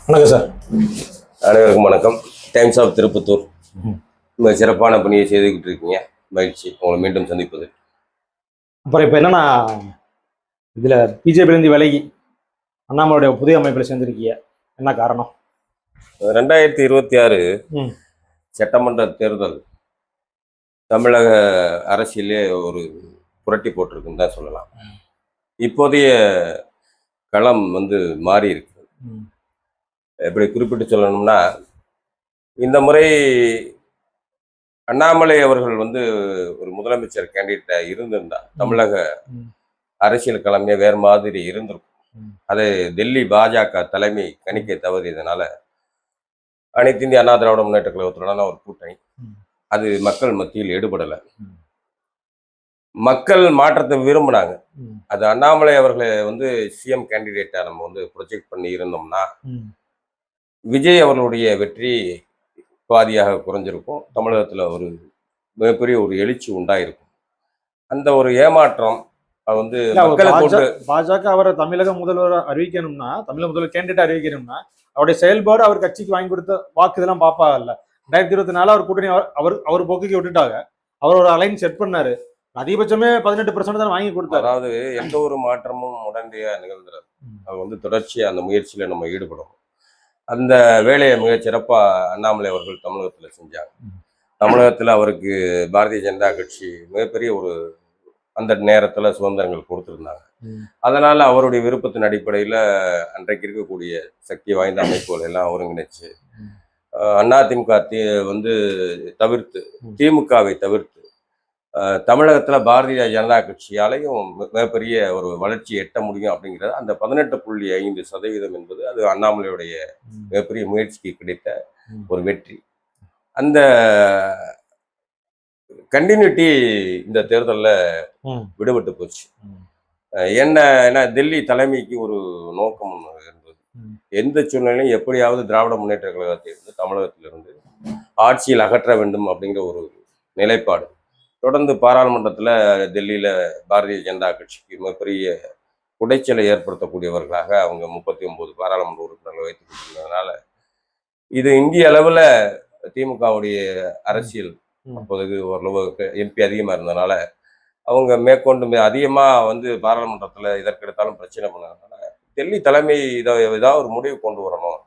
வணக்கம் சார். அனைவருக்கும் வணக்கம். டைம்ஸ் ஆஃப் திருப்பத்தூர் மிக சிறப்பான பணியை செய்துக்கிட்டு இருக்கீங்க. மகிழ்ச்சி உங்களை மீண்டும் சந்திப்பது. அப்புறம் இப்போ என்னன்னா, இதில் பிஜேபியிலேருந்து விலகி அண்ணாமலையோட புதிய அமைப்பில் சேர்ந்துருக்கீங்க, என்ன காரணம்? 2026 சட்டமன்ற தேர்தல் தமிழக அரசியலே ஒரு புரட்டி போட்டிருக்குன்னு தான் சொல்லலாம். இப்போதைய களம் மாறி இருக்கு. எப்படி குறிப்பிட்டு சொல்லணும்னா, இந்த முறை அண்ணாமலை அவர்கள் ஒரு முதலமைச்சர் கேண்டிடேட்டா இருந்திருந்தா தமிழக அரசியல் களமே வேறு மாதிரி இருந்திருக்கும். அதை டெல்லி பாஜக தலைமை கணிக்க தவறியதுனால அனைத்து இந்திய அண்ணா திராவிட முன்னேற்ற கழகத்துடனான ஒரு கூட்டணி அது மக்கள் மத்தியில் எடுபடலை. மக்கள் மாற்றத்தை விரும்பினாங்க. அது அண்ணாமலை அவர்களை சிஎம் கேண்டிடேட்டா நம்ம ப்ரொஜெக்ட் பண்ணி இருந்தோம்னா விஜய் அவர்களுடைய வெற்றி பாதியாக குறைஞ்சிருக்கும். தமிழகத்தில் ஒரு மிகப்பெரிய ஒரு எழுச்சி உண்டாயிருக்கும். அந்த ஒரு ஏமாற்றம் பாஜக அவரை தமிழக முதல்வர் அறிவிக்கணும்னா, தமிழக முதல்வர் கேண்டிடேட் அறிவிக்கணும்னா அவருடைய செயல்பாடு அவர் கட்சிக்கு வாங்கி கொடுத்த வாக்கு இதெல்லாம் பார்ப்பாங்கல்ல. 2024 அவர் கூட்டணி அவர் போக்குக்கு விட்டுட்டாங்க. அவர் ஒரு அலைன் செட் பண்ணாரு. அதிகபட்சமே 18% தான் வாங்கி கொடுத்தாரு. அதாவது எந்த ஒரு மாற்றமும் உடனடியாக நிகழ்ந்துறாரு. அவர் தொடர்ச்சியாக அந்த முயற்சியில நம்ம ஈடுபடும். அந்த வேலையை மிக சிறப்பாக அண்ணாமலை அவர்கள் தமிழகத்தில் செஞ்சாங்க. தமிழகத்தில் அவருக்கு பாரதிய ஜனதா கட்சி மிகப்பெரிய ஒரு அந்த நேரத்தில் சுதந்திரங்கள் கொடுத்துருந்தாங்க. அதனால் அவருடைய விருப்பத்தின் அடிப்படையில் அன்றைக்கு இருக்கக்கூடிய சக்தி வாய்ந்த அமைப்புகள் எல்லாம் ஒருங்கிணைச்சு அதிமுக தவிர்த்து திமுகவை தவிர்த்து தமிழகத்தில் பாரதிய ஜனதா கட்சியாலையும் மிகப்பெரிய ஒரு வளர்ச்சி எட்ட முடியும் அப்படிங்கிறது அந்த 18.5% என்பது அது அண்ணாமலையுடைய மிகப்பெரிய முயற்சிக்கு கிடைத்த ஒரு வெற்றி. அந்த கண்டினியூட்டி இந்த தேர்தலில் விடுபட்டு போச்சு. ஏன்னா டெல்லி தலைமைக்கு ஒரு நோக்கம் இருந்தது. எந்த சூழ்நிலையும் எப்படியாவது திராவிட முன்னேற்ற கழகத்தை தமிழகத்திலிருந்து ஆட்சியில் அகற்ற வேண்டும் அப்படிங்கிற ஒரு நிலைப்பாடு. தொடர்ந்து பாராளுமன்றத்தில் டெல்லியில் பாரதிய ஜனதா கட்சிக்கு மிகப்பெரிய குடைச்சலை ஏற்படுத்தக்கூடியவர்களாக அவங்க 39 பாராளுமன்ற உறுப்பினர்களை வைத்துக் கொண்டிருந்ததுனால இது இந்திய அளவில் திமுகவுடைய அரசியல் அப்போதைக்கு ஓரளவு எம்பி அதிகமாக இருந்ததுனால அவங்க மேற்கொண்டு அதிகமாக பாராளுமன்றத்தில் இதற்கெடுத்தாலும் பிரச்சனை பண்ணதுனால டெல்லி தலைமை ஏதாவது ஒரு முடிவு கொண்டு வரணும்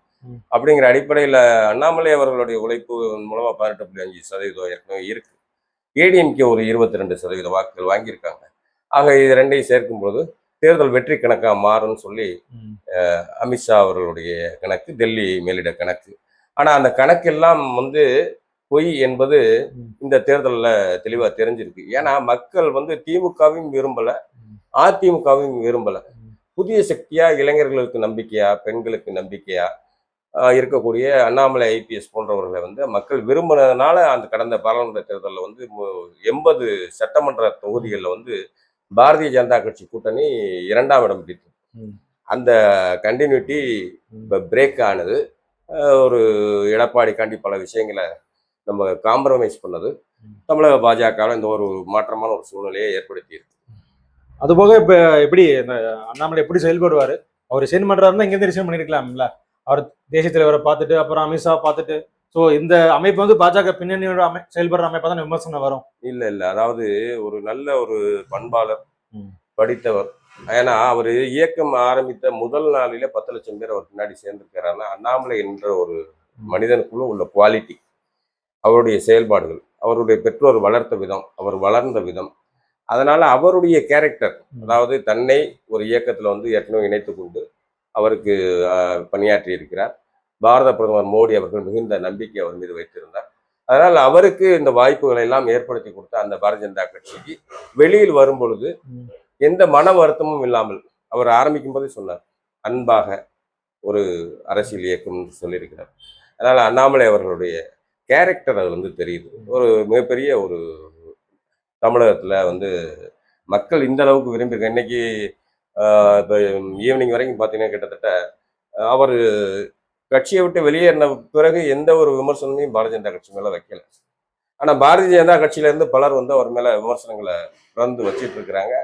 அப்படிங்கிற அடிப்படையில் அண்ணாமலை அவர்களுடைய உழைப்பு மூலமாக 18.5% ஏற்கனவே இருக்கு. ஏடிஎம்கே ஒரு 22% வாக்குகள் வாங்கியிருக்காங்க. ஆக இது ரெண்டையும் சேர்க்கும்போது தேர்தல் வெற்றி கணக்காக மாறும்னு சொல்லி அமித்ஷா அவர்களுடைய கணக்கு, டெல்லி மேலிட கணக்கு. ஆனால் அந்த கணக்கெல்லாம் பொய் என்பது இந்த தேர்தலில் தெளிவாக தெரிஞ்சிருக்கு. ஏன்னா மக்கள் திமுகவையும் விரும்பலை, அதிமுகவையும் விரும்பலை. புதிய சக்தியா, இளைஞர்களுக்கு நம்பிக்கையா, பெண்களுக்கு நம்பிக்கையா இருக்கக்கூடிய அண்ணாமலை ஐபிஎஸ் போன்றவர்களை மக்கள் விரும்பினதுனால அந்த கடந்த பாராளுமன்ற தேர்தலில் 80 சட்டமன்ற தொகுதிகளில் பாரதிய ஜனதா கட்சி கூட்டணி 2ஆம் இடம் பிடித்தது. அந்த கண்டினியூட்டி இப்போ பிரேக் ஆனது. ஒரு எடப்பாடிக்காண்டி பல விஷயங்களை நம்ம காம்ப்ரமைஸ் பண்ணது தமிழக பாஜகவில் இந்த ஒரு மாற்றமான ஒரு சூழ்நிலையை ஏற்படுத்தியிருக்கு. அதுபோக இப்போ எப்படி இந்த அண்ணாமலை எப்படி செயல்படுவார்? அவர் ரிசைன் பண்ணுறாருன்னா இங்கேருந்து ரிசைன் பண்ணியிருக்கலாம்ல. அவர் தேசிய தலைவரை பார்த்துட்டு அப்புறம் அமித்ஷா பார்த்துட்டு, ஸோ இந்த அமைப்பு பாஜக பின்னணியோட செயல்படுற அமைப்பாக தான் விமர்சனம் வரும். இல்லை, அதாவது ஒரு நல்ல ஒரு பண்பாளர், படித்தவர். ஏன்னா அவர் இயக்கம் ஆரம்பித்த முதல் நாளிலே 10 லட்சம் பேர் அவர் பின்னாடி சேர்ந்திருக்கிறாருன்னா அண்ணாமலை என்ற ஒரு மனிதனுக்குள்ள உள்ள குவாலிட்டி, அவருடைய செயல்பாடுகள், அவருடைய பெற்றோர் வளர்த்த விதம், அவர் வளர்ந்த விதம், அதனால அவருடைய கேரக்டர், அதாவது தன்னை ஒரு இயக்கத்தில் ஏற்கனவே இணைத்து கொண்டு அவருக்கு பணியாற்றி இருக்கிறார். பாரத பிரதமர் மோடி அவர்கள் மிகுந்த நம்பிக்கை அவர் மீது வைத்திருந்தார். அதனால் அவருக்கு இந்த வாய்ப்புகளை எல்லாம் ஏற்படுத்தி கொடுத்த அந்த பாரதிய ஜனதா கட்சிக்கு வெளியில் வரும் பொழுது எந்த மன வருத்தமும் இல்லாமல் அவர் ஆரம்பிக்கும் போதே சொன்னார், அன்பாக ஒரு அரசியல் இயக்கம் சொல்லியிருக்கிறார். அதனால் அண்ணாமலை அவர்களுடைய கேரக்டர் அது தெரியுது. ஒரு மிகப்பெரிய ஒரு தமிழகத்தில் மக்கள் இந்த அளவுக்கு விரும்பியிருக்க. இன்னைக்கு இப்போ ஈவினிங் வரைக்கும் பார்த்தீங்கன்னா கிட்டத்தட்ட அவர் கட்சியை விட்டு வெளியேறின பிறகு எந்த ஒரு விமர்சனத்தையும் பாரதிய ஜனதா கட்சி மேலே வைக்கல. ஆனால் பாரதிய ஜனதா கட்சியிலேருந்து பலர் அவர் மேலே விமர்சனங்களை தொடர்ந்து வச்சிட்டு இருக்கிறாங்க.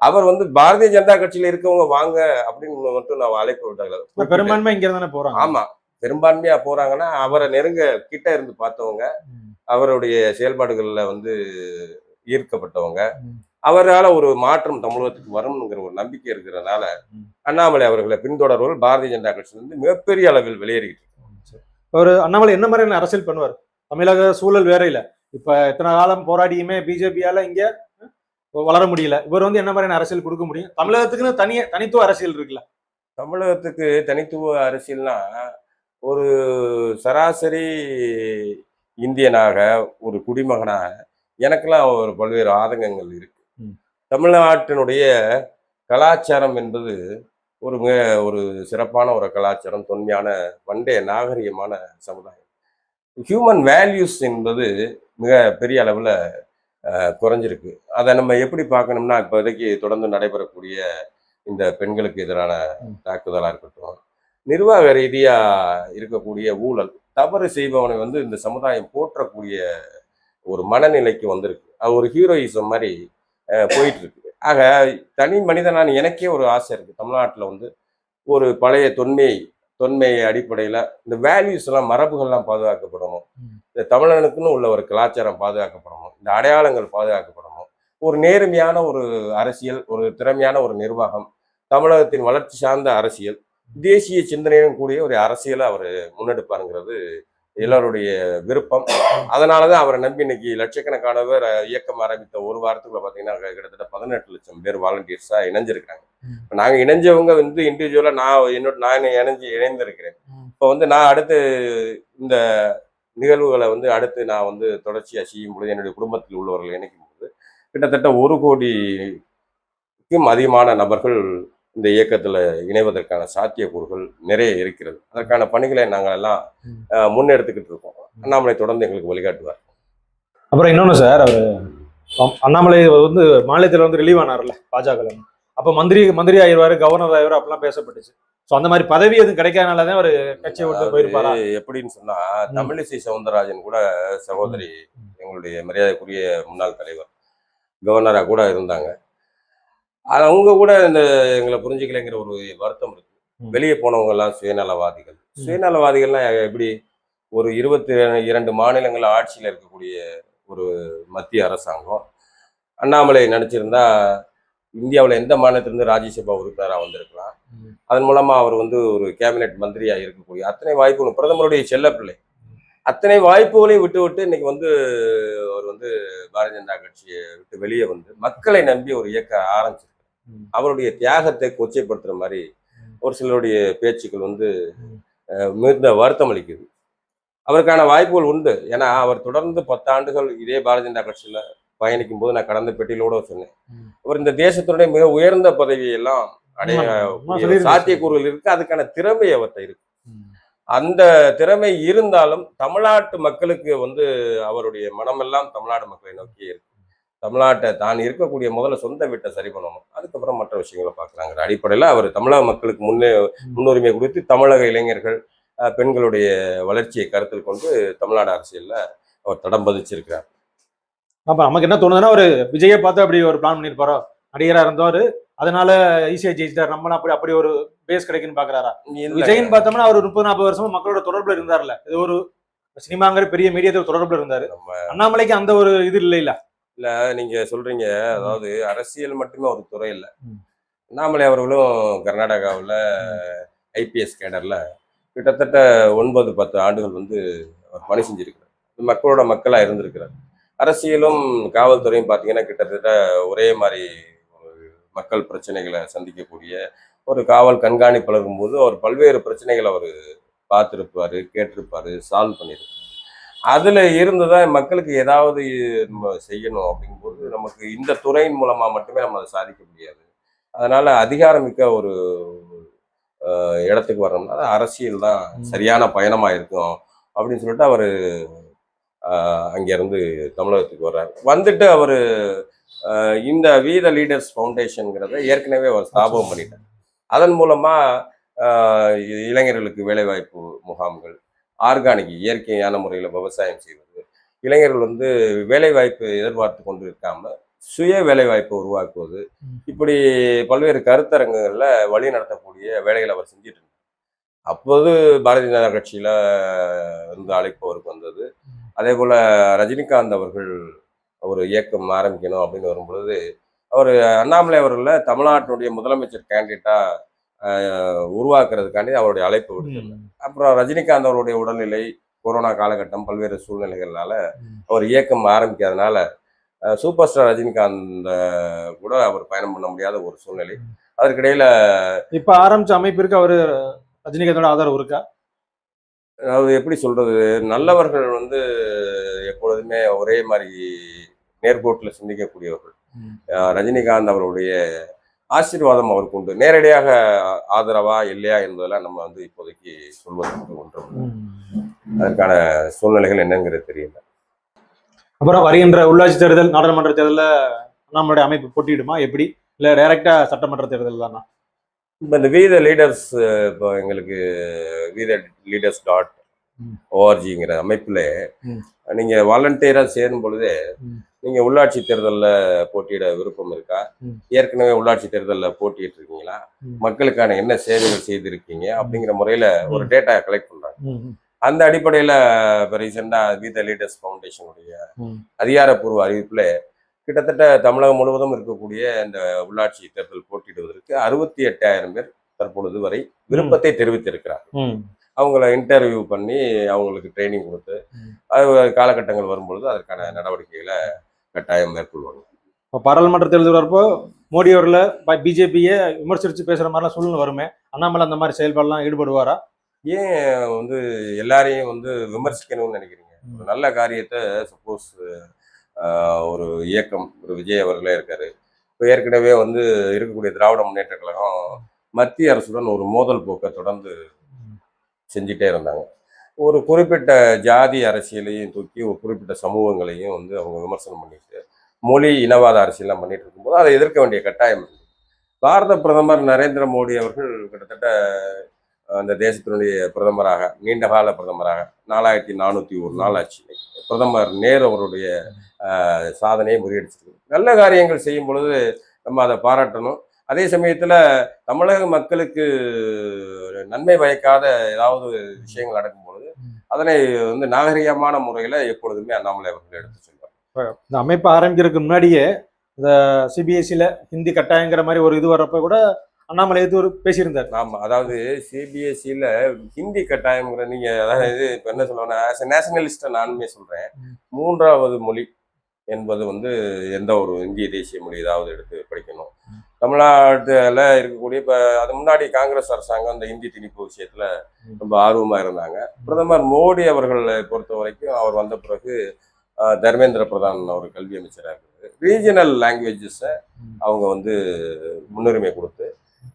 அவர் வந்து பாரதிய ஜனதா கட்சியில இருக்கவங்க வாங்க அப்படின்னு மட்டும் நான் அழைப்பு விட்டாங்க. பெரும்பான்மை இங்க தானே போறாங்க. ஆமா, பெரும்பான்மையா போறாங்கன்னா அவரை நெருங்க கிட்ட இருந்து பார்த்தவங்க, அவருடைய செயல்பாடுகள்ல வந்து ஈர்க்கப்பட்டவங்க, அவரால ஒரு மாற்றம் தமிழகத்துக்கு வரும்ங்கிற ஒரு நம்பிக்கை இருக்கிறதுனால அண்ணாமலை அவர்களை பின்தொடர்வர்கள் பாரதிய ஜனதா கட்சியிலிருந்து மிகப்பெரிய அளவில் வெளியேறிட்டு ஒரு அண்ணாமலை என்ன மாதிரியான அரசியல் பண்ணுவார்? தமிழக சூழல் வேற இல்ல. இப்ப இத்தனை காலம் போராடியுமே பிஜேபியால இங்க வளர முடியல. இவர் வந்து என்ன மாதிரியான அரசியல் கொடுக்க முடியும்? தமிழகத்துக்குன்னு தனித்துவ அரசியல் இருக்குல்ல. தமிழகத்துக்கு தனித்துவ அரசியல்னா ஒரு சராசரி இந்தியனாக ஒரு குடிமகனாக எனக்கெல்லாம் ஒரு பல்வேறு ஆதங்கங்கள் இருக்கு. தமிழ்நாட்டினுடைய கலாச்சாரம் என்பது ஒரு சிறப்பான ஒரு கலாச்சாரம், தொன்மையான பண்டைய நாகரிகமான சமுதாயம். ஹியூமன் வேல்யூஸ் என்பது மிக பெரிய அளவில் குறைஞ்சிருக்கு. அதை நம்ம எப்படி பார்க்கணும்னா, இப்போதைக்கு தொடர்ந்து நடைபெறக்கூடிய இந்த பெண்களுக்கு எதிரான தாக்குதலாக இருக்கட்டும், நிர்வாக ரீதியாக இருக்கக்கூடிய ஊழல், தவறு செய்பவனை வந்து இந்த சமுதாயம் போற்றக்கூடிய ஒரு மனநிலைக்கு வந்திருக்கு. அது ஒரு ஹீரோயிசம் மாதிரி போயிட்டு இருக்கு. ஆக தனி மனிதனான எனக்கே ஒரு ஆசை இருக்கு. தமிழ்நாட்டில் வந்து ஒரு பழைய தொன்மை அடிப்படையில் இந்த வேல்யூஸ் எல்லாம், மரபுகள்லாம் பாதுகாக்கப்படணும். இந்த தமிழனுக்குன்னு உள்ள ஒரு கலாச்சாரம் பாதுகாக்கப்படணும். இந்த அடையாளங்கள் பாதுகாக்கப்படணும். ஒரு நேர்மையான ஒரு அரசியல், ஒரு திறமையான ஒரு நிர்வாகம், தமிழகத்தின் வளர்ச்சி சார்ந்த அரசியல், தேசிய சிந்தனையும் கூடிய ஒரு அரசியலை அவர் முன்னெடுப்பாருங்கிறது எல்லாருடைய விருப்பம். அதனாலதான் அவரை நம்பி இன்னைக்கு லட்சக்கணக்கான பேர் இயக்கம் ஆரம்பித்த ஒரு வாரத்துக்குள்ள பாத்தீங்கன்னா கிட்டத்தட்ட 18 லட்சம் பேர் வாலண்டியர்ஸா இணைஞ்சிருக்காங்க. நாங்க இணைஞ்சவங்க வந்து இண்டிவிஜுவலா நான் இணைந்திருக்கிறேன். இப்போ வந்து நான் அடுத்து இந்த நிகழ்வுகளை வந்து அடுத்து நான் வந்து தொடர்ச்சியா செய்யும் பொழுது என்னுடைய குடும்பத்தில் உள்ளவர்களை இணைக்கும் போது கிட்டத்தட்ட 1 கோடிக்கும் அதிகமான நபர்கள் இந்த இயக்கத்துல இணைவதற்கான சாத்தியக்கூறுகள் நிறைய இருக்கிறது. அதற்கான பணிகளை நாங்கள் எல்லாம் முன்னெடுத்துக்கிட்டு இருக்கோம். அண்ணாமலை தொடர்ந்து எங்களுக்கு வழிகாட்டுவார். அப்புறம் இன்னொன்னு சார், அவர் அண்ணாமலை வந்து மாநிலத்தில் வந்து ரிலீவ் ஆனார்ல பாஜக. அப்ப மந்திரி ஆயிடுவாரு, கவர்னர் ஆயிடுவாரு அப்படிலாம் பேசப்பட்டுச்சு. ஸோ அந்த மாதிரி பதவி எதுவும் கிடைக்காதனாலதான் அவர் கட்சியை விட்டு போயிருப்பாரா? எப்படின்னு சொன்னா, தமிழிசை சவுந்தரராஜன் கூட சகோதரி, எங்களுடைய மரியாதைக்குரிய முன்னாள் தலைவர், கவர்னரா கூட இருந்தாங்க. அவங்க கூட இந்த எங்களை புரிஞ்சுக்கலைங்கிற ஒரு வருத்தம் இருக்கு. வெளியே போனவங்க எல்லாம் சுயநலவாதிகள். சுயநலவாதிகள்லாம் எப்படி? ஒரு 22 மாநிலங்கள் ஆட்சியில் இருக்கக்கூடிய ஒரு மத்திய அரசாங்கம் அண்ணாமலை நினைச்சிருந்தா இந்தியாவில் எந்த மாநிலத்திலிருந்து ராஜ்யசபா உறுப்பினராக வந்திருக்கலாம். அதன் மூலமா அவர் வந்து ஒரு கேபினெட் மந்திரியா இருக்கக்கூடிய அத்தனை வாய்ப்புகளும், பிரதமருடைய செல்ல பிள்ளை, அத்தனை வாய்ப்புகளையும் விட்டு இன்னைக்கு வந்து அவர் வந்து பாரதிய ஜனதா கட்சியை விட்டு வெளியே வந்து மக்களை நம்பி ஒரு இயக்க ஆரம்பிச்சிருக்காரு. அவருடைய தியாகத்தை கொச்சைப்படுத்துற மாதிரி ஒரு சிலருடைய பேச்சுக்கள் வந்து மிகுந்த வருத்தம் அளிக்குது. அவருக்கான வாய்ப்புகள் உண்டு. ஏன்னா அவர் தொடர்ந்து 10 ஆண்டுகள் இதே பாரதிய ஜனதா கட்சியில பயணிக்கும் போது நான் கடந்த பெட்டியிலோட சொன்னேன், அவர் இந்த தேசத்துடைய மிக உயர்ந்த பதவியெல்லாம் அடைய சாத்தியக்கூறுகள் இருக்கு. அதுக்கான திறமை அவர்கிட்ட இருக்கு. அந்த திறமை இருந்தாலும் தமிழ்நாட்டு மக்களுக்கு வந்து அவருடைய மனமெல்லாம் தமிழ்நாடு மக்களை நோக்கி இருக்கு. தமிழ்நாட்டை தான் இருக்கக்கூடிய முதல்ல சொந்த வீட்டை சரி பண்ணணும், அதுக்கப்புறம் மற்ற விஷயங்களை பார்க்கலாங்கிற அடிப்படையில் அவர் தமிழக மக்களுக்கு முன்னுரிமை கொடுத்து தமிழக இளைஞர்கள், பெண்களுடைய வளர்ச்சியை கருத்தில் கொண்டு தமிழ்நாடு அரசியல்ல அவர் தடம் பதிச்சிருக்கிறார். அப்ப நமக்கு என்ன தோணுதுன்னா, ஒரு விஜயை பார்த்து அப்படி ஒரு பிளான் பண்ணிருப்பாரோ, நடிகரா இருந்தவர் அதனால ஈஸியா ஜெயிச்சிட்டார், நம்மளும் அப்படி ஒரு பேஸ் கிடைக்குன்னு பாக்குறாரா? விஜய்னு பார்த்தோம்னா அவர் 30-40 வருஷமா மக்களோட தொடர்புல இருந்தார்ல, இது ஒரு சினிமாங்கிற பெரிய மீடியாவில் தொடர்புல இருந்தாரு. அண்ணாமலைக்கு அந்த ஒரு இது இல்ல. நீங்க சொல்றீங்க, அதாவது அரசியல் மட்டுமே ஒரு துறை இல்லை. அண்ணாமலை அவர்களும் கர்நாடகாவில் ஐபிஎஸ் கேடர்ல கிட்டத்தட்ட 9-10 ஆண்டுகள் வந்து அவர் பணி செஞ்சிருக்கிறார். மக்களோட மக்களா இருந்திருக்கிறார். அரசியலும் காவல்துறையும் பார்த்தீங்கன்னா கிட்டத்தட்ட ஒரே மாதிரி மக்கள் பிரச்சனைகளை சந்திக்கக்கூடிய ஒரு காவல் கண்காணிப்பாளர் போது அவர் பல்வேறு பிரச்சனைகளை அவர் பார்த்துருப்பாரு, கேட்டிருப்பாரு, சால்வ் பண்ணியிருப்பாரு. அதுல இருந்துதான் மக்களுக்கு ஏதாவது நம்ம செய்யணும் அப்படிங்கும்போது நமக்கு இந்த துறையின் மூலமா மட்டுமே நம்ம அதை சாதிக்க முடியாது. அதனால அதிகாரமிக்க ஒரு இடத்துக்கு வரணும்னா அரசியல் தான் சரியான பயணமா இருக்கும் அப்படின்னு சொல்லிட்டு அவரு அங்கிருந்து தமிழகத்துக்கு வர்றாரு. வந்துட்டு அவரு இந்த வி த லீடர்ஸ் ஃபவுண்டேஷன்ங்கிறத ஏற்கனவே அவர் ஸ்தாபகம் பண்ணிட்டார். அதன் மூலமா இளைஞர்களுக்கு வேலைவாய்ப்பு முகாம்கள், ஆர்கானிக் இயற்கையான முறையில் விவசாயம் செய்வது, இளைஞர்கள் வந்து வேலைவாய்ப்பு எதிர்பார்த்து கொண்டு இருக்காம சுய வேலைவாய்ப்பை உருவாக்குவது, இப்படி பல்வேறு கருத்தரங்குகள்ல வழி நடத்தக்கூடிய வேலைகளை அவர் செஞ்சுட்டு இருந்தார். அப்போது பாரதிய ஜனதா கட்சியில இருந்து அழைப்பு அவருக்கு வந்தது. அதே போல ரஜினிகாந்த் அவர்கள் ஒரு இயக்கம் ஆரம்பிக்கணும் அப்படின்னு வரும்பொழுது, அவர் அண்ணாமலை அவர்கள தமிழ்நாட்டினுடைய முதலமைச்சர் கேண்டிடேட்டா உருவாக்குறதுக்காண்டி அவருடைய அழைப்பு விடுத்திருந்தார். அப்புறம் ரஜினிகாந்த் அவருடைய உடல்நிலை, கொரோனா காலகட்டம், பல்வேறு சூழ்நிலைகள்னால அவர் இயக்கம் ஆரம்பிக்காதனால சூப்பர் ஸ்டார் ரஜினிகாந்த் கூட அவர் பயணம் பண்ண முடியாத ஒரு சூழ்நிலை. அதற்கிடையில இப்ப ஆரம்பிச்ச அமைப்பிற்கு அவரு ரஜினிகாந்தோட ஆதரவு இருக்கா? அதாவது எப்படி சொல்றது, நல்லவர்கள் வந்து எப்பொழுதுமே ஒரே மாதிரி நேர்கோட்டில் சிந்திக்கக்கூடியவர்கள். ரஜினிகாந்த் அவருடைய ஆசீர்வாதம் அவருக்கு உண்டு. நேரடியாக ஆதரவா இல்லையா என்பதெல்லாம் நம்ம வந்து இப்போதைக்கு சொல்வதற்கு ஒன்றும் அதற்கான சூழ்நிலைகள் என்னங்கிறது தெரியல. அப்புறம் வருகின்ற உள்ளாட்சி தேர்தல், நாடாளுமன்ற தேர்தலில் அண்ணாமலையுடைய அமைப்பு போட்டியிடுமா? எப்படி? இல்ல டைரக்டா சட்டமன்ற தேர்தல் தானா? இப்போ இந்த வீத லீடர்ஸ், இப்போ எங்களுக்கு வீத லீடர்ஸ் டாட் ஓஆர்ஜிங்கிற அமைப்புல நீங்க வாலண்டியரா சேரும் பொழுதே நீங்க உள்ளாட்சி தேர்தலில் போட்டியிட விருப்பம் இருக்கா? ஏற்கனவே உள்ளாட்சி தேர்தலில் போட்டிட்டு இருக்கீங்களா? மக்களுக்கான என்ன சேவைகள் செய்திருக்கீங்க அப்படிங்கிற முறையில ஒரு டேட்டா கலெக்ட் பண்றாங்க. அந்த அடிப்படையில இப்போ ரீசெண்டா வீத லீடர்ஸ் ஃபவுண்டேஷனுடைய அதிகாரப்பூர்வ அறிவிப்புல கிட்டத்தட்ட தமிழகம் முழுவதும் இருக்கக்கூடிய இந்த உள்ளாட்சி தேர்தல் போட்டியிடுவதற்கு 68,000 பேர் தற்பொழுது வரை விருப்பத்தை தெரிவித்திருக்கிறார். அவங்கள இன்டர்வியூ பண்ணி அவங்களுக்கு ட்ரைனிங் கொடுத்து அது காலகட்டங்கள் வரும்பொழுது அதற்கான நடவடிக்கைகளை கட்டாயம் மேற்கொள்வாங்க. இப்போ பாராளுமன்ற தேர்தல் வரப்போ மோடி அவர்களை பிஜேபியை விமர்சித்து பேசுற மாதிரிலாம் சூழ்நிலை வருமே, அண்ணாமலை அந்த மாதிரி செயல்பாடுலாம் ஈடுபடுவாரா? ஏன் வந்து எல்லாரையும் வந்து விமர்சிக்கணும்னு நினைக்கிறீங்க? ஒரு நல்ல காரியத்தை சப்போஸ் ஒரு இயக்கம், ஒரு விஜய் அவர்களே இருக்காரு. இப்போ ஏற்கனவே வந்து இருக்கக்கூடிய திராவிட முன்னேற்ற கழகம் மத்திய அரசுடன் ஒரு மோதல் போக்கை தொடர்ந்து செஞ்சுட்டே இருந்தாங்க. ஒரு குறிப்பிட்ட ஜாதி அரசியலையும் தூக்கி ஒரு குறிப்பிட்ட சமூகங்களையும் வந்து அவங்க விமர்சனம் பண்ணிட்டு மொழி இனவாத அரசியல்லாம் பண்ணிட்டு இருக்கும்போது அதை எதிர்க்க வேண்டிய கட்டாயம் இருக்கு. பாரத பிரதமர் நரேந்திர மோடி அவர்கள் கிட்டத்தட்ட அந்த தேசத்தினுடைய பிரதமராக, நீண்ட கால பிரதமராக 4401 நாள் ஆச்சு. பிரதமர் நேரு அவருடைய சாதனையை முறியடிச்சிருக்கு. நல்ல காரியங்கள் செய்யும் பொழுது நம்ம அதை பாராட்டணும். அதே சமயத்துல தமிழக மக்களுக்கு நன்மை பயக்காத ஏதாவது விஷயங்கள் நடக்கும் பொழுது அதனை வந்து நாகரிகமான முறையில எப்பொழுதுமே அண்ணாமலை அவர்கள் எடுத்து சொல்வார். இந்த அமைப்பு ஆரம்பிக்கிறதுக்கு முன்னாடியே இந்த சிபிஎஸ்சியில ஹிந்தி கட்டாயங்கிற மாதிரி ஒரு இது வர்றப்ப கூட அண்ணாமலை எடுத்து பேசியிருந்தார். ஆமா, அதாவது சிபிஎஸ்சியில ஹிந்தி கட்டாயம்ங்கிற நீங்க அதாவது இப்ப என்ன சொல்லுவாங்கன்னா ஆஸ் எ நேஷனலிஸ்ட நானுமே சொல்றேன், 3வது மொழி என்பது வந்து எந்த ஒரு இந்திய தேசிய மொழி ஏதாவது எடுத்து படிக்கணும். தமிழ்நாட்டில் இருக்கக்கூடிய இப்போ அது முன்னாடி காங்கிரஸ் அரசாங்கம் இந்த இந்தி திணிப்பு விஷயத்துல ரொம்ப ஆர்வமா இருந்தாங்க. பிரதமர் மோடி அவர்களை பொறுத்த வரைக்கும் அவர் வந்த பிறகு தர்மேந்திர பிரதான் அவர் கல்வி அமைச்சராக இருக்குது. ரீஜனல் லாங்குவேஜஸை அவங்க வந்து முன்னுரிமை கொடுத்து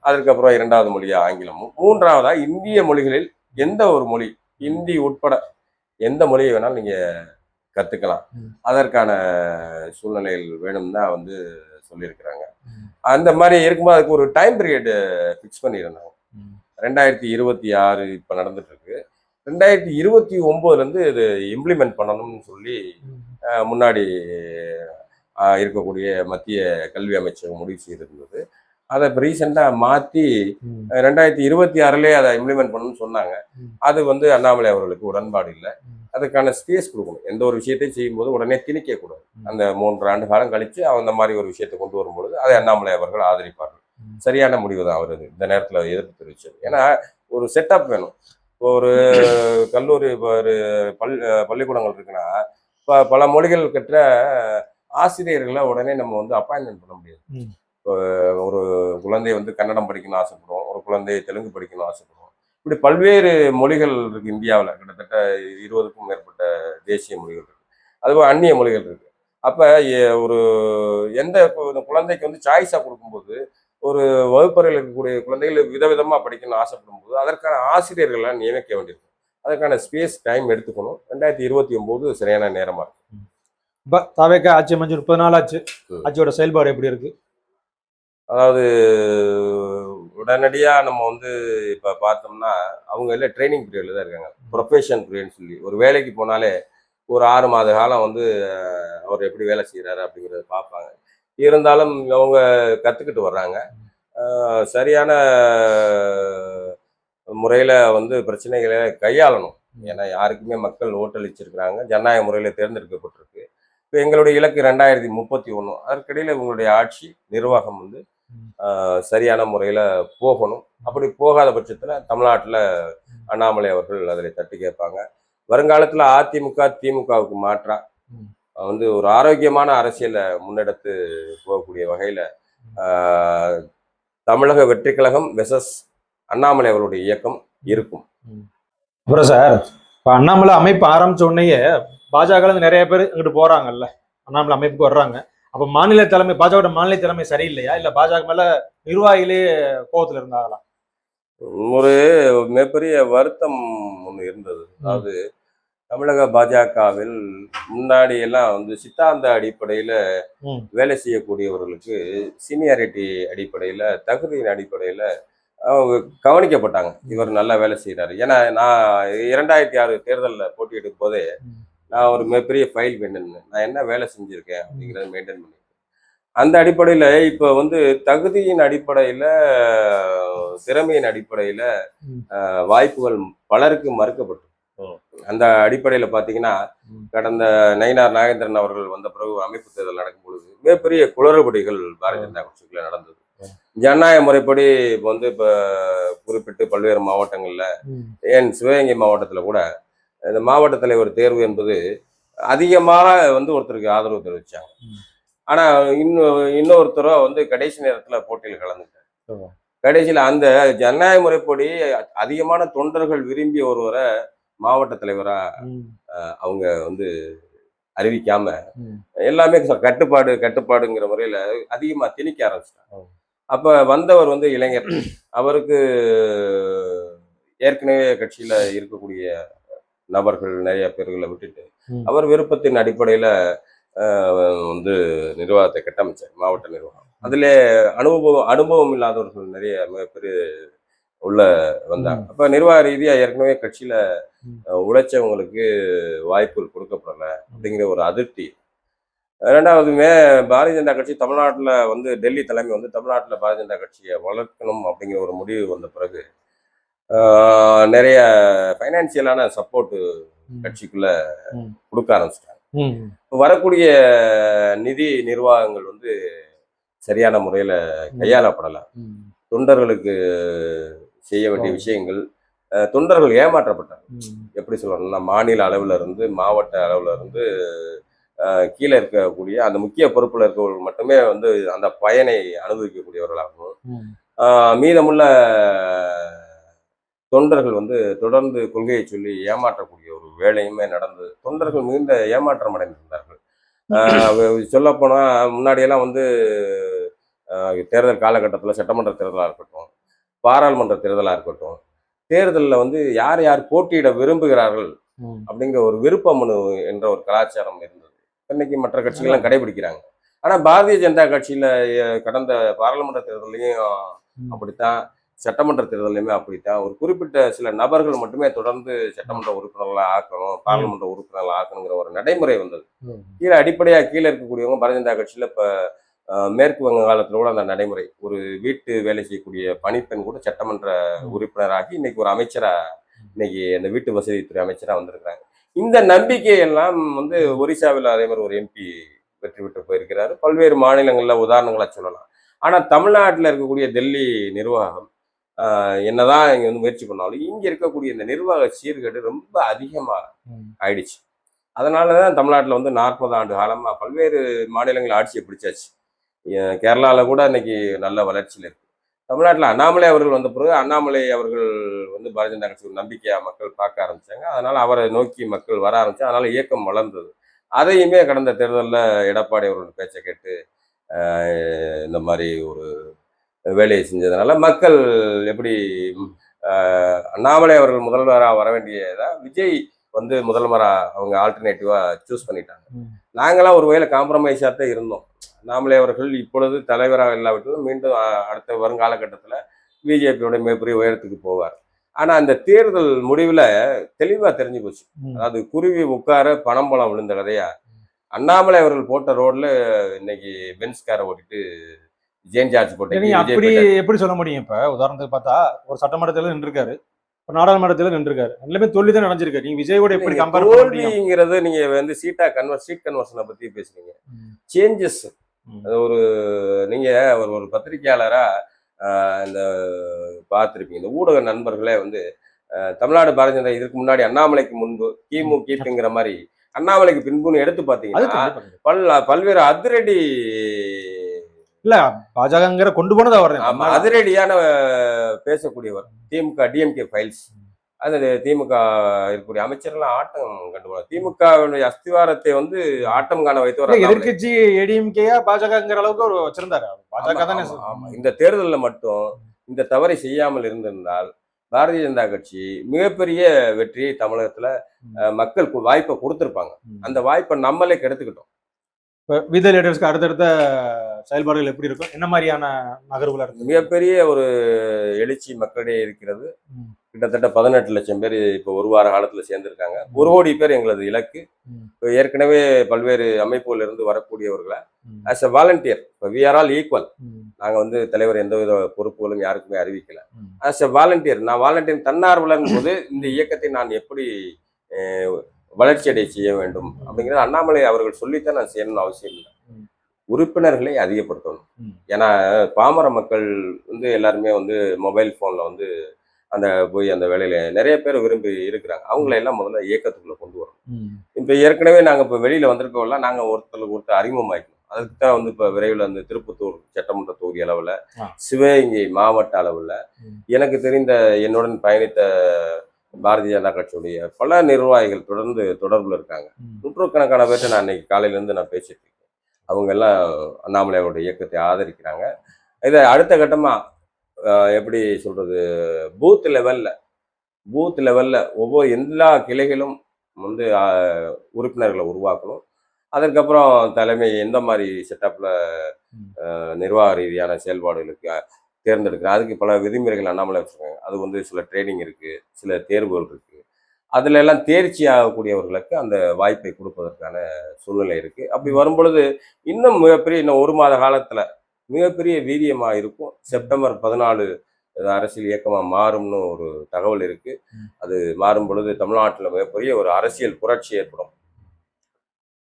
அதுக்கப்புறம் 2வது மொழியா ஆங்கிலமும், 3வதா இந்திய மொழிகளில் எந்த ஒரு மொழி, இந்தி உட்பட எந்த மொழியை வேணாலும் நீங்க கத்துக்கலாம், அதற்கான சூழ்நிலைகள் வேணும்னு தான் வந்து சொல்லியிருக்கிறாங்க. அந்த மாதிரி இருக்கும்போது அதுக்கு ஒரு டைம் பீரியட் ஃபிக்ஸ் பண்ணியிருந்தாங்க. 2026 இப்போ நடந்துட்டு இருக்கு. 2029 இது இம்ப்ளிமெண்ட் பண்ணணும்னு சொல்லி முன்னாடி இருக்கக்கூடிய மத்திய கல்வி அமைச்சகம் முடிவு செய்திருந்தது. அதை இப்போ ரீசெண்டாக மாற்றி 2026 அதை இம்ப்ளிமெண்ட் பண்ணணும்னு சொன்னாங்க. அது வந்து அண்ணாமலை அவர்களுக்கு உடன்பாடு இல்லை. அதுக்கான ஸ்பேஸ் கொடுக்கணும். எந்த ஒரு விஷயத்தையும் செய்யும்போது உடனே திணிக்கக்கூடாது. அந்த 3 ஆண்டு காலம் கழித்து அந்த மாதிரி ஒரு விஷயத்தை கொண்டு வரும்பொழுது அதை அண்ணாமலை அவர்கள் ஆதரிப்பார்கள். சரியான முடிவு தான் அவர் இந்த நேரத்தில் எதிர்ப்பு தெரிவிச்சது. ஏன்னா ஒரு செட்டப் வேணும். ஒரு கல்லூரி, ஒரு பள்ளிக்கூடங்கள் இருக்குன்னா இப்போ பல மொழிகள் கற்ற ஆசிரியர்களை உடனே நம்ம வந்து அப்பாயின்மெண்ட் பண்ண முடியாது. இப்போ ஒரு குழந்தை வந்து கன்னடம் படிக்கணும்னு ஆசைப்படுவோம், ஒரு குழந்தை தெலுங்கு படிக்கணும்னு ஆசைப்படுவோம். இப்படி பல்வேறு மொழிகள் இருக்கு இந்தியாவில். கிட்டத்தட்ட 20க்கும் மேற்பட்ட தேசிய மொழிகள் இருக்கு, அதுபோல் அந்நிய மொழிகள் இருக்கு. அப்போ ஒரு எந்த குழந்தைக்கு வந்து சாய்ஸாக கொடுக்கும்போது ஒரு வகுப்பறையில் இருக்கக்கூடிய குழந்தைகள் விதவிதமாக படிக்கணும்னு ஆசைப்படும் போது அதற்கான ஆசிரியர்கள்லாம் நியமிக்க வேண்டியிருக்கும். அதற்கான ஸ்பேஸ் டைம் எடுத்துக்கணும். 2029 சரியான நேரமாக இருக்கு. இப்போ தாவேக்கா ஆட்சி அமைஞ்சு 30 நாள் ஆச்சு. ஆட்சியோட செயல்பாடு எப்படி இருக்கு? அதாவது உடனடியாக நம்ம வந்து இப்போ பார்த்தோம்னா அவங்க எல்லாம் ட்ரைனிங் பீரியடில் தான் இருக்காங்க. ப்ரொஃபஷன் பீரியட்னு சொல்லி ஒரு வேலைக்கு போனாலே ஒரு 6 மாத காலம் வந்து அவர் எப்படி வேலை செய்கிறாரு அப்படிங்கிறத பார்ப்பாங்க. இருந்தாலும் அவங்க கத்துக்கிட்டு வர்றாங்க. சரியான முறையில வந்து பிரச்சனைகளை கையாளணும். ஏன்னா யாருக்குமே மக்கள் ஓட்டளிச்சிருக்கிறாங்க. ஜனநாயக முறையில தேர்ந்தெடுக்கப்பட்டிருக்கு. இப்ப எங்களுடைய இலக்கு 2031. அதற்கிடையில இவங்களுடைய ஆட்சி, நிர்வாகம் வந்து சரியான முறையில போகணும். அப்படி போகாத பட்சத்துல தமிழ்நாட்டுல அண்ணாமலை அவர்கள் அதில் தட்டி கேட்பாங்க. வருங்காலத்துல அதிமுக, திமுகவுக்கு மாற்றா வந்து ஒரு ஆரோக்கியமான அரசியலை முன்னெடுத்து போகக்கூடிய வகையில ஆஹ், தமிழக வெற்றி கழகம் வெசஸ் அண்ணாமலை அவருடைய இயக்கம் இருக்கும். அப்புறம் சார், இப்ப அண்ணாமலை அமைப்பு ஆரம்பிச்ச உடனேயே பாஜக நிறைய பேர் இங்கிட்டு போறாங்கல்ல, அண்ணாமலை அமைப்புக்கு வர்றாங்க. அப்ப மாநில தலைமை, பாஜக மாநில தலைமை சரியில்லையா, இல்ல பாஜக மேல நிர்வாகிகளே கோவத்துல இருந்தாங்களா? ஒரு மிகப்பெரிய வருத்தம் ஒன்று இருந்தது. அதாவது தமிழக பாஜகவில் முன்னாடி எல்லாம் வந்து சித்தாந்த அடிப்படையில ம். வேலை செய்யக்கூடியவர்களுக்கு சீனியாரிட்டி அடிப்படையில, தகுதியின் அடிப்படையில அவங்க கவனிக்கப்பட்டாங்க. இவர் நல்லா வேலை செய்கிறாரு. ஏன்னா நான் 2006 தேர்தலில் போட்டியிடும் போதே நான் ஒரு மிகப்பெரிய ஃபைல் மெயின்டைன், நான் என்ன வேலை செஞ்சிருக்கேன் அப்படிங்கிறத மெயின்டைன் பண்ணி அந்த அடிப்படையில இப்ப வந்து தகுதியின் அடிப்படையில, திறமையின் அடிப்படையில ம். வாய்ப்புகள் பலருக்கு மறுக்கப்பட்டு ஓ. அந்த அடிப்படையில பாத்தீங்கன்னா, ம். கடந்த நயினார் நாகேந்திரன் அவர்கள் வந்த பிறகு அமைப்பு தேர்தல் நடக்கும் பொழுது மிகப்பெரிய குளறுபடிகள் பாரதிய ஜனதா கட்சிக்குள்ள நடந்தது. ம். ஜனநாயக முறைப்படி இப்ப குறிப்பிட்டு பல்வேறு மாவட்டங்கள்ல, ம். ஏன் சிவகங்கை மாவட்டத்துல கூட இந்த மாவட்ட தலைவர் தேர்வு என்பது அதிகமாக வந்து ஒருத்தருக்கு ஆதரவு தெரிவிச்சாங்க. ம். ஆனா இன்னொருத்தரோ வந்து கடைசி நேரத்துல போட்டியில் கலந்துட்டார். ஓ. கடைசியில அந்த ஜனநாயக முறைப்படி அதிகமான தொண்டர்கள் விரும்பிய ஒருவரை மாவட்ட தலைவரா ம். அவங்க வந்து அறிவிக்காம ம். எல்லாமே கட்டுப்பாடுங்கிற முறையில அதிகமா திணிக்க ஆரம்பிச்சிட்டாங்க. ஓ. அப்ப வந்தவர் வந்து இளைஞர். அவருக்கு ஏற்கனவே கட்சியில இருக்கக்கூடிய நபர்கள் நிறைய பேர்களை விட்டுட்டு ம். அவர் விருப்பத்தின் அடிப்படையில வந்து நிர்வாகத்தை கட்டமைச்சார், மாவட்ட நிர்வாகம். அதுல அனுபவம் இல்லாதவர்கள் நிறைய மிகப்பெரிய உள்ள வந்தாங்க. ம். அப்ப நிர்வாக ரீதியா ஏற்கனவே கட்சியில ம். உழைச்சவங்களுக்கு வாய்ப்புகள் கொடுக்கப்படல அப்படிங்கிற ஒரு அதிருப்தி. ரெண்டாவதுமே பாரதிய ஜனதா கட்சி தமிழ்நாட்டுல வந்து டெல்லி தலைமை வந்து தமிழ்நாட்டுல பாரதிய ஜனதா கட்சியை வளர்க்கணும் அப்படிங்கிற ஒரு முடிவு வந்த பிறகு நிறைய ஃபைனான்சியலான சப்போர்ட் ம். கட்சிக்குள்ள ம். கொடுக்க ஆரம்பிச்சிட்டாங்க. ம். வரக்கூடிய நிதி நிர்வாகங்கள் வந்து சரியான முறையில கையாளப்படல. ம். தொண்டர்களுக்கு செய்ய வேண்டிய விஷயங்கள், தொண்டர்கள் ஏமாற்றப்பட்டாங்க. ம். எப்படி சொல்லணும்னா, மாநில அளவுல இருந்து மாவட்ட அளவுல இருந்து கீழே இருக்கக்கூடிய அந்த முக்கிய பொறுப்புல இருக்கவர்கள் மட்டுமே வந்து அந்த பயனை அனுபவிக்கக்கூடியவர்களாகவும், ம். மீதமுள்ள தொண்டர்கள் வந்து தொடர்ந்து கொள்கையை சொல்லி ஏமாற்றக்கூடிய ஒரு வேலையுமே நடந்தது. தொண்டர்கள் மிகுந்த ஏமாற்றம் அடைந்திருந்தார்கள். சொல்லப்போனா முன்னாடியெல்லாம் வந்து தேர்தல் காலகட்டத்தில் சட்டமன்ற தேர்தலாக இருக்கட்டும், பாராளுமன்ற தேர்தலாக இருக்கட்டும், தேர்தலில் வந்து யார் யார் போட்டியிட விரும்புகிறார்கள் ம். அப்படிங்கிற ஒரு விருப்ப மனு என்ற ஒரு கலாச்சாரம் இருந்தது. இன்னைக்கு மற்ற கட்சிகள்லாம் ஆமா. கடைபிடிக்கிறாங்க. ஆனா பாரதிய ஜனதா கட்சியில கடந்த பாராளுமன்ற தேர்தலையும் ம். அப்படித்தான், சட்டமன்ற தேர்தலையுமே அப்படித்தான். ஒரு குறிப்பிட்ட சில நபர்கள் மட்டுமே தொடர்ந்து சட்டமன்ற உறுப்பினர்களா ஆக்கணும், ம். பாராளுமன்ற உறுப்பினர்களா ஆக்கணுங்கிற ஒரு நடைமுறை வந்தது. ம். கீழே இருக்கக்கூடியவங்க பாரதிய ஜனதா கட்சியில இப்ப மேற்கு வங்காளத்துல கூட அந்த நடைமுறை. ஒரு வீட்டு வேலை செய்யக்கூடிய பணிப்பெண் கூட சட்டமன்ற ம். உறுப்பினராகி இன்னைக்கு ஒரு அமைச்சரா, இன்னைக்கு அந்த வீட்டு வசதித்துறை அமைச்சரா வந்திருக்கிறாங்க. இந்த நம்பிக்கை எல்லாம் வந்து ஒரிசாவில் அதே மாதிரி ஒரு எம்பி வெற்றி பெற்று போயிருக்கிறாரு. பல்வேறு மாநிலங்கள்ல உதாரணங்களா சொல்லலாம். ஆனா தமிழ்நாட்டில் இருக்கக்கூடிய டெல்லி நிர்வாகம் என்னதான் இங்க வந்து முயற்சி பண்ணாலும் இங்க இருக்கக்கூடிய இந்த நிர்வாக சீர்கேடு ரொம்ப அதிகமா ம். ஆயிடுச்சு. அதனாலதான் தமிழ்நாட்டில் வந்து 40 ஆண்டு காலமா பல்வேறு மாநிலங்கள் ஆட்சியை பிடிச்சாச்சு. கேரளாவில் கூட இன்னைக்கு நல்ல வளர்ச்சியில் இருக்கு. தமிழ்நாட்டில் அண்ணாமலை அவர்கள் வந்த பிறகு அண்ணாமலை அவர்கள் வந்து பாரதிய ஜனதா கட்சி ஒரு நம்பிக்கையா மக்கள் பார்க்க ஆரம்பிச்சாங்க. அதனால அவரை நோக்கி மக்கள் வர ஆரம்பிச்சாங்க. அதனால இயக்கம் வளர்ந்தது. அதையுமே கடந்த தேர்தலில் எடப்பாடி அவர்கள் பேச்சை கேட்டு இந்த மாதிரி ஒரு வேலையை செஞ்சதுனால மக்கள் எப்படி அண்ணாமலை அவர்கள் முதல்வராக வர வேண்டியதா விஜய் வந்து முதல்வரா அவங்க ஆல்டர்னேட்டிவா சூஸ் பண்ணிட்டாங்க. ம். நாங்களாம் ஒரு வகையில காம்ப்ரமைஸாக தான் இருந்தோம். அண்ணாமலை அவர்கள் இப்பொழுது தலைவராக இல்லாவிட்டாலும் மீண்டும் அடுத்த வருங்காலகட்டத்தில் பிஜேபியோட மிகப்பெரிய உயரத்துக்கு போவார். ஆனா அந்த தேர்தல் முடிவுல தெளிவா தெரிஞ்சு போச்சு. ம். அதாவது குருவி உட்கார பணம்பழம் விழுந்த கதையா அண்ணாமலை அவர்கள் போட்ட ரோட்ல இன்னைக்கு பென்ஸ் காரை ஓட்டிட்டு ஜேன் ஜார்ஜ் கோட்டைக்கு நீங்க விஜய் அப்படி போயிட்டாரு. எப்படி சொல்ல முடியும்? இப்ப உதாரணத்துக்கு பார்த்தா ஒரு சட்டமன்றத்துல நின்றுருக்காரு, ஒரு நாடாளுமன்றத்துல நின்றுருக்காரு, எல்லாமே தோல்வி தான் அடைஞ்சிருக்காரு. நீங்க விஜயோட எப்படி நீங்க கம்பேர் பண்ண முடியும்? தோல்விங்கிறது நீங்க வந்து சீட் கன்வர்ஷனை பத்தி பேசுறீங்க. ம். சேஞ்சஸ் ம். அது ஒரு நீங்க ஒரு பத்திரிகையாளரா இந்த பார்த்துருப்பீங்க. இந்த ஊடக நண்பர்களே வந்து தமிழ்நாடு பாரதிய ஜனதா இதற்கு முன்னாடி அண்ணாமலைக்கு முன்பு கிமு கீர்த்திங்கிற மாதிரி அண்ணாமலைக்கு பின்புன்னு எடுத்து அது பார்த்தீங்கன்னா கண்டிப்பா கண்டிப்பா. பல்வேறு அதிரடி இல்ல பாஜகங்கிற கொண்டு போனது அவர் ஆமா அதிரடியான பேசக்கூடியவர். திமுக டிஎம்கே ஃபைல்ஸ் அது திமுக இருக்கக்கூடிய அமைச்சர்லாம் ஆட்டம் கண்டுபிடிக்கும். திமுகவினுடைய அஸ்திவாரத்தை வந்து ஆட்டம் காண வைத்தவர் அண்ணாமலை. எதிர்கட்சி ஏடிஎம்கேயா பாஜகங்கிற அளவுக்கு அவர் வச்சிருந்தாரு. பாஜக தானே. ஆமா, ஆமா. இந்த தேர்தலில் மட்டும் இந்த தவறை செய்யாமல் இருந்திருந்தால் பாரதிய ஜனதா கட்சி மிகப்பெரிய வெற்றியை தமிழகத்துல மக்களுக்கு வாய்ப்பை கொடுத்திருப்பாங்க. அந்த வாய்ப்பை நம்மளே கெடுத்துக்கிட்டோம். வித லீடர்ஸ்க்கு அடுத்தடுத்த செயல்பாடுகள் எப்படி இருக்கும்? என்ன மாதிரியான நகர்வுல இருக்கு? மிகப்பெரிய ஒரு எழுச்சி மக்களிடையே இருக்கிறது. கிட்டத்தட்ட 18 லட்சம் பேர் இப்போ ஒரு வார காலத்துல சேர்ந்திருக்காங்க. 1 கோடி பேர் எங்களது இலக்கு. இப்போ ஏற்கனவே பல்வேறு அமைப்புகள் இருந்து வரக்கூடியவர்களை ஆஸ் எ வாலண்டியர், இப்போ வி ஆர் ஆல் ஈக்குவல். நாங்க வந்து தலைவர் எந்தவித பொறுப்புகளும் யாருக்குமே அறிவிக்கல. ஆஸ் எ வாலண்டியர், நான் வாலண்டியர் தன்னார்வலன் போது இந்த இயக்கத்தை நான் எப்படி வளர்ச்சி அடைய செய்ய வேண்டும் அப்படிங்கிறது அண்ணாமலை அவர்கள் சொல்லித்தான் நான் செய்யணும்னு அவசியம் இல்லை. உறுப்பினர்களை அதிகப்படுத்தணும். ஏன்னா பாமர மக்கள் வந்து எல்லாருமே வந்து மொபைல் போன்ல வந்து போய் அந்த வேலையில நிறைய பேர் விரும்பி இருக்கிறாங்க. அவங்கள எல்லாம் முதல்ல இயக்கத்துக்குள்ள கொண்டு வரணும். இப்ப ஏற்கனவே நாங்க இப்ப வெளியில வந்திருக்கோம்லாம் நாங்க ஒருத்தர் அறிமுகமாயிக்கணும். அதுக்கு தான் வந்து இப்ப விரைவில் வந்து திருப்பத்தூர் சட்டமன்ற தொகுதி அளவுல, சிவகங்கை மாவட்ட அளவுல எனக்கு தெரிந்த என்னுடன் பயணித்த பாரதிய ஜனதா கட்சியுடைய பல நிர்வாகிகள் தொடர்ந்து தொடர்புல இருக்காங்க. நூற்றுக்கணக்கான பேர்ட்ட நான் இன்னைக்கு காலையில இருந்து நான் பேசிட்டு இருக்கேன். அவங்க எல்லாம் அண்ணாமலையோட இயக்கத்தை ஆதரிக்கிறாங்க. இதை அடுத்த கட்டமா எப்படி சொல்றது, பூத் லெவல்ல ஒவ்வொரு எல்லா கிளைகளும் வந்து உறுப்பினர்களை உருவாக்கணும். அதற்கப்புறம் தலைமை எந்த மாதிரி செட்டப்ல நிர்வாக ரீதியான செயல்பாடுகளுக்கு தேர்ந்தெடுக்கிறேன். அதுக்கு பல விதிமுறைகள் அண்ணாமலை வச்சிருக்காங்க. அது வந்து சில ட்ரைனிங் இருக்கு, சில தேர்வுகள் இருக்கு. அதுல எல்லாம் தேர்ச்சி ஆகக்கூடியவர்களுக்கு அந்த வாய்ப்பை கொடுப்பதற்கான சூழ்நிலை இருக்கு. அப்படி வரும்பொழுது இன்னும் மிகப்பெரிய இன்னும் 1 மாத காலத்துல மிகப்பெரிய வீரியமா இருக்கும். செப்டம்பர் 14 அரசியல் இயக்கமா மாறும்னு ஒரு தகவல் இருக்கு. அது மாறும் பொழுது தமிழ்நாட்டில் மிகப்பெரிய ஒரு அரசியல் புரட்சி ஏற்படும்.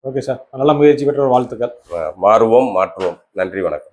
ஓகே சார், நல்ல முயற்சி பெற்ற வாழ்த்துக்கள். மாறுவோம், மாற்றுவோம். நன்றி, வணக்கம்.